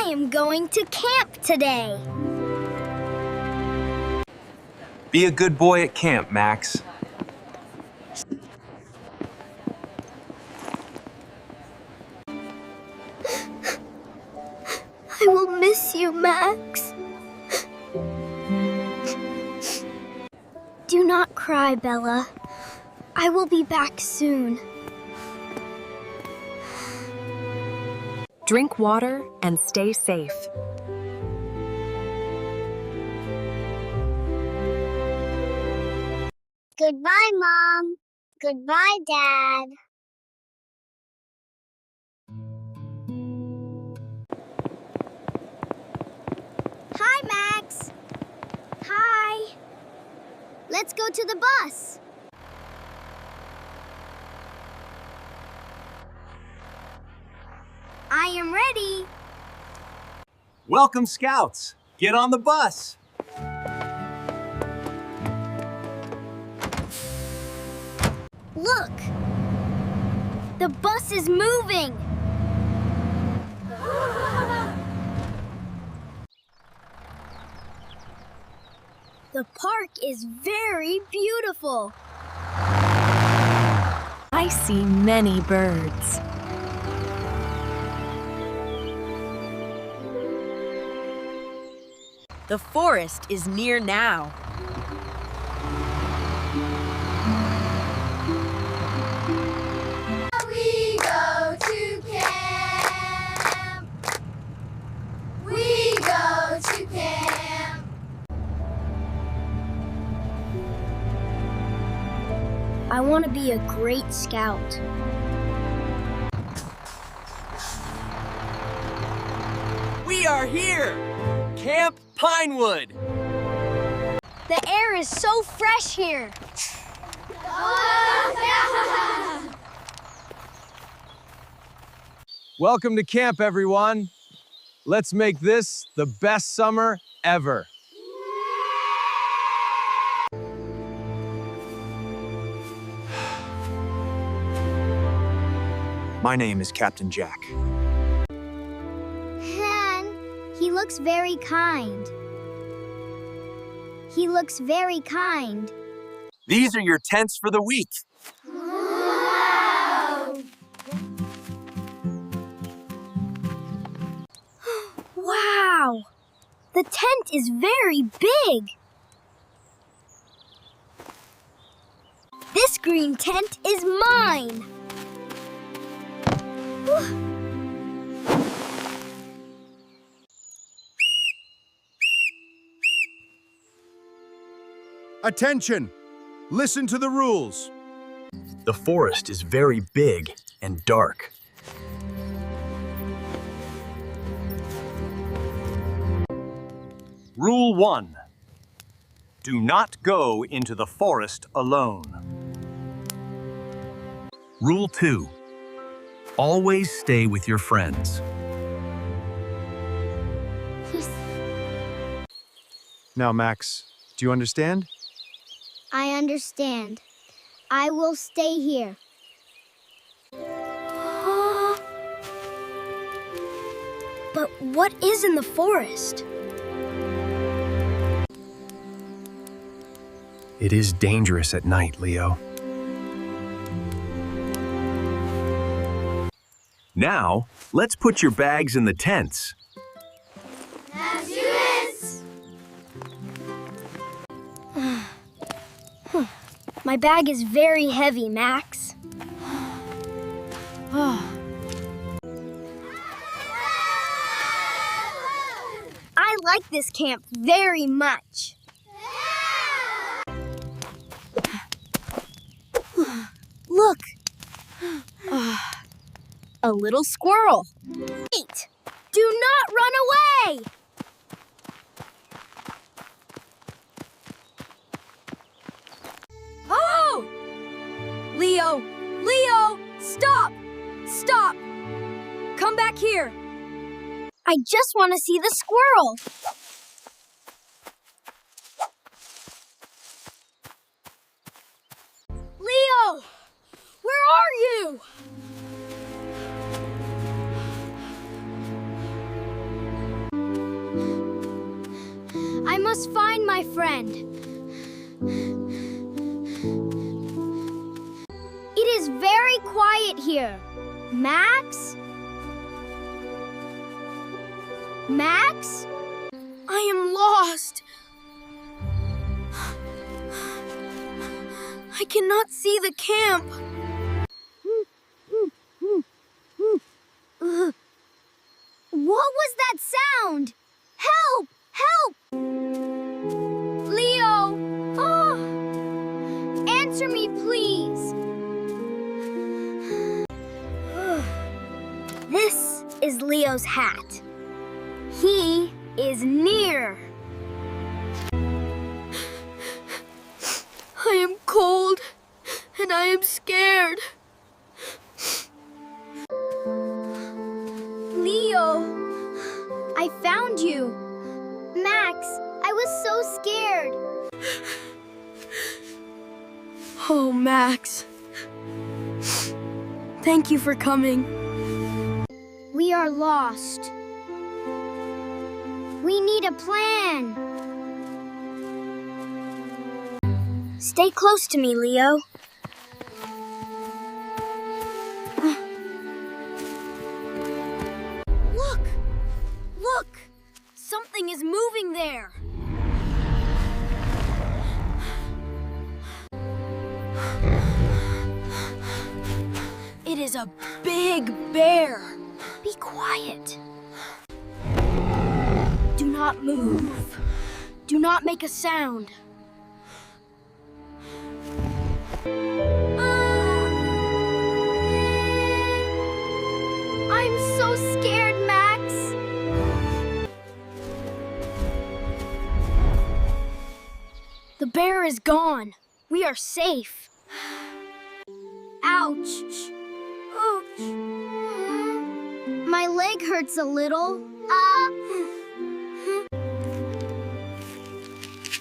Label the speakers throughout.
Speaker 1: I am going to camp today.
Speaker 2: Be a good boy at camp, Max.
Speaker 1: I will miss you, Max. Do not cry, Bella. I will be back soon.
Speaker 3: Drink water and stay safe.
Speaker 4: Goodbye, Mom. Goodbye, Dad.
Speaker 1: Hi, Max. Hi. Let's go to the bus. I am ready.
Speaker 2: Welcome, Scouts. Get on the bus.
Speaker 1: Look. The bus is moving. The park is very beautiful.
Speaker 3: I see many birds. The forest is near now.
Speaker 5: We go to camp. We go to camp.
Speaker 1: I want to be a great scout.
Speaker 2: We are here! Camp Pinewood!
Speaker 1: The air is so fresh here.
Speaker 2: Welcome to camp, everyone. Let's make this the best summer ever. My name is Captain Jack.
Speaker 1: Han, he looks very kind. He looks very kind.
Speaker 2: These are your tents for the week.
Speaker 1: Wow! The tent is very big. This green tent is mine.
Speaker 6: Attention! Listen to the rules.
Speaker 7: The forest is very big and dark.
Speaker 2: Rule 1. Do not go into the forest alone.
Speaker 7: Rule 2. Always stay with your friends.
Speaker 6: Now, Max, do you understand?
Speaker 1: I understand. I will stay here. But what is in the forest?
Speaker 7: It is dangerous at night, Leo. Now, let's put your bags in the tents.
Speaker 5: Let's do this.
Speaker 1: My bag is very heavy, Max. I like this camp very much. Look. A little squirrel. Wait! Do not run away!
Speaker 3: Oh! Leo! Leo! Stop! Stop! Come back here!
Speaker 1: I just want to see the squirrel.
Speaker 3: Leo! Where are you?
Speaker 1: must find my friend. It is very quiet here. Max? Max?
Speaker 3: I am lost. I cannot see the camp.
Speaker 1: What was that sound? Help! Help! Leo! Oh! Answer me, please. This is Leo's hat. He is near.
Speaker 3: I am cold and I am scared.
Speaker 1: Leo, I found you. Max, I was so scared.
Speaker 3: Oh, Max. Thank you for coming.
Speaker 1: We are lost. We need a plan. Stay close to me, Leo.
Speaker 3: Look! Look! Something is moving there. It is a big bear. Be quiet. Do not move. Do not make a sound.
Speaker 1: I'm so scared, Max.
Speaker 3: The bear is gone. We are safe.
Speaker 1: Ouch. Ouch. My leg hurts a little.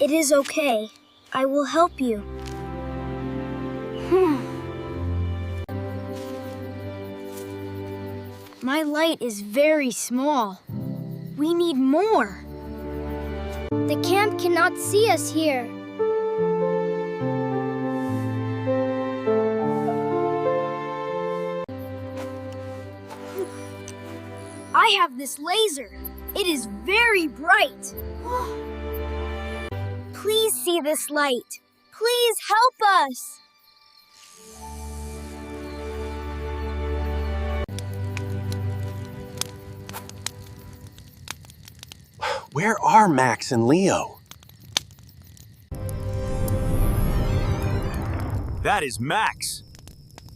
Speaker 1: It is okay. I will help you. My light is very small. We need more. The camp cannot see us here.
Speaker 3: I have this laser. It is very bright.
Speaker 1: Please see this light. Please help us.
Speaker 8: Where are Max and Leo?
Speaker 2: That is Max.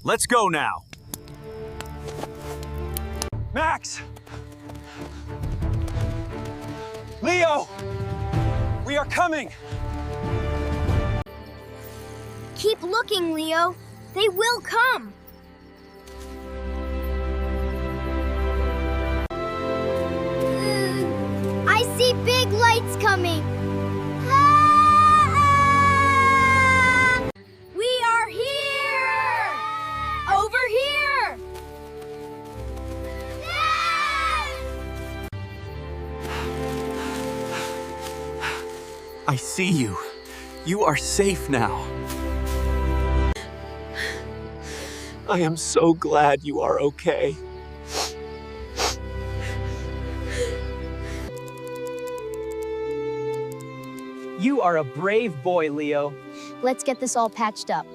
Speaker 2: Let's go now. Max! Leo! We are coming!
Speaker 1: Keep looking, Leo. They will come. I see big lights coming.
Speaker 3: We are here! Over here!
Speaker 8: I see you. You are safe now. I am so glad you are okay.
Speaker 9: You are a brave boy, Leo.
Speaker 1: Let's get this all patched up.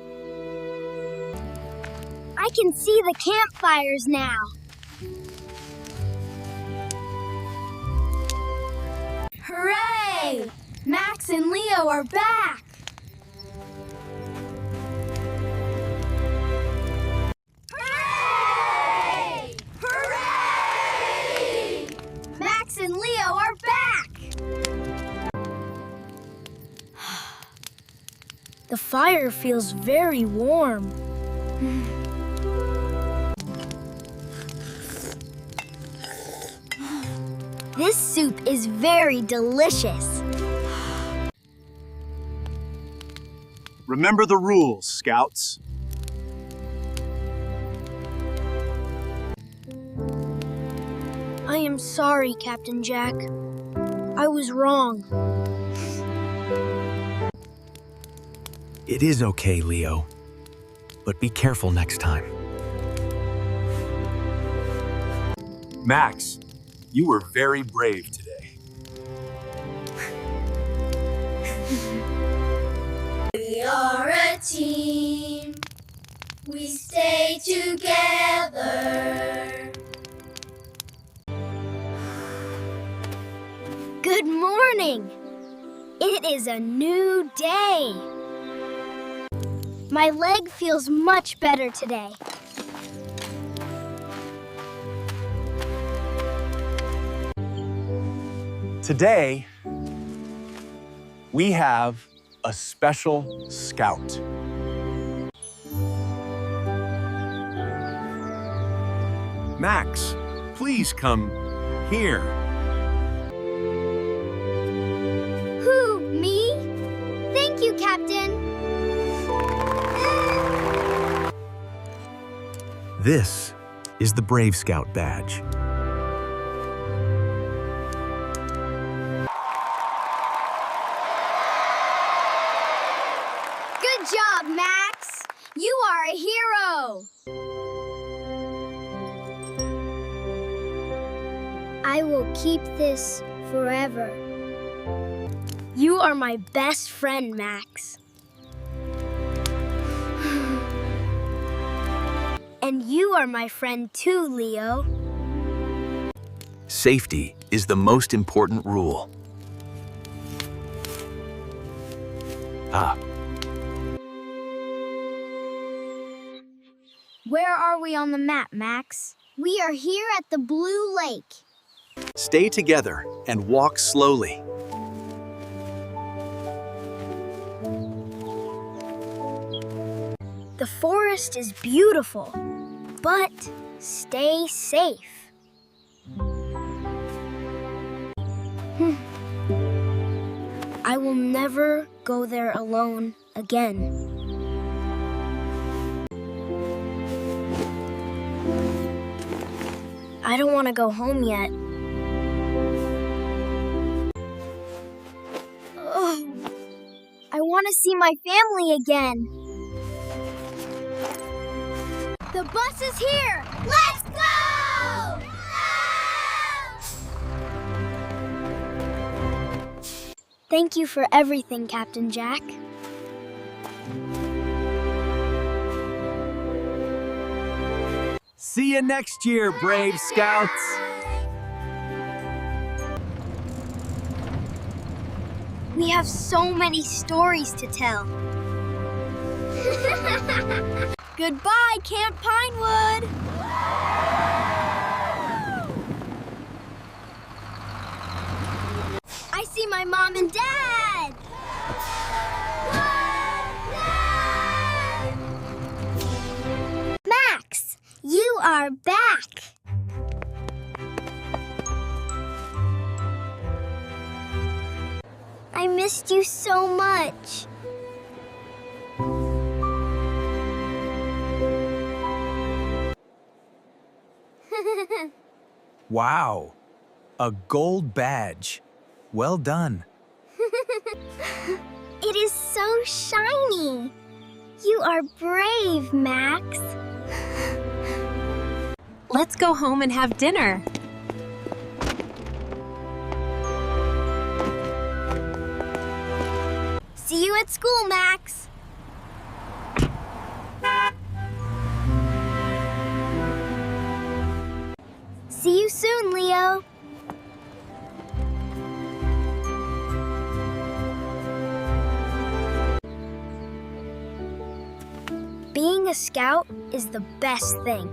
Speaker 1: I can see the campfires now.
Speaker 3: Hooray! Max and Leo are back!
Speaker 5: Hooray! Hooray!
Speaker 3: Max and Leo are back! The fire feels very warm.
Speaker 1: This soup is very delicious.
Speaker 6: Remember the rules, Scouts.
Speaker 3: I am sorry, Captain Jack. I was wrong.
Speaker 7: It is okay, Leo. But be careful next time.
Speaker 10: Max, you were very brave today.
Speaker 5: We are a team. We stay together.
Speaker 1: Good morning. It is a new day. My leg feels much better today.
Speaker 10: Today, we have a special scout.
Speaker 6: Max, please come here.
Speaker 1: Who, me? Thank you, Captain.
Speaker 7: This is the Brave Scout badge.
Speaker 1: Good job, Max. You are a hero. I will keep this forever. You are my best friend, Max. And you are my friend too, Leo.
Speaker 7: Safety is the most important rule.
Speaker 1: Where are we on the map, Max? We are here at the Blue Lake.
Speaker 7: Stay together and walk slowly.
Speaker 1: The forest is beautiful, but stay safe. I will never go there alone again. I don't want to go home yet. Ugh. I want to see my family again. The bus is here!
Speaker 5: Let's go!
Speaker 1: Thank you for everything, Captain Jack.
Speaker 2: See you next year, Brave Scouts.
Speaker 1: We have so many stories to tell. Goodbye, Camp Pinewood! I see my mom and dad! Max, you are back! I missed you so much.
Speaker 8: Wow, a gold badge. Well done.
Speaker 1: It is so shiny. You are brave, Max.
Speaker 11: Let's go home and have dinner.
Speaker 1: See you at school, Max. See you soon, Leo. Being a scout is the best thing.